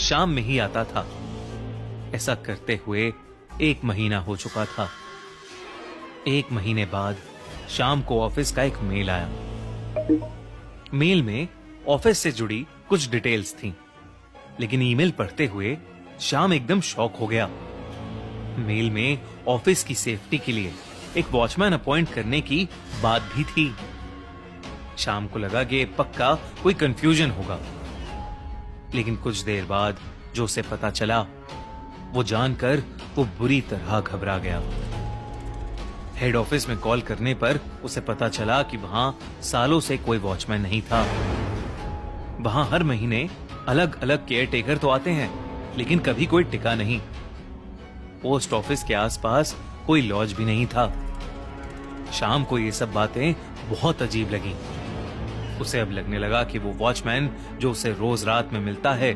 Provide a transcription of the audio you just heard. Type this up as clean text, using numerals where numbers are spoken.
शाम में ही आता था। ऐसा करते हुए 1 महीना हो चुका था। 1 महीने बाद शाम को ऑफिस का एक मेल आया। मेल में ऑफिस से जुड़ी कुछ डिटेल्स थीं, लेकिन ईमेल पढ़ते हुए शाम एकदम शॉक हो गया। मेल में ऑफिस की सेफ्टी के लिए एक वॉचमैन अपॉइंट करने की बात भी थी। शाम को लगा कि पक्का कोई कंफ्यूजन होगा, लेकिन कुछ देर बाद जो उसे पता चला वो जानकर वो बुरी तरह घबरा गया। हेड ऑफिस में कॉल करने पर उसे पता चला कि वहां सालों से कोई वॉचमैन नहीं था। वहां हर महीने अलग अलग केयर टेकर तो आते हैं, लेकिन कभी कोई टिका नहीं। पोस्ट ऑफिस के आसपास कोई लॉज भी नहीं था। शाम को ये सब बातें बहुत अजीब लगी। उसे अब लगने लगा कि वो वॉचमैन जो उसे रोज रात में मिलता है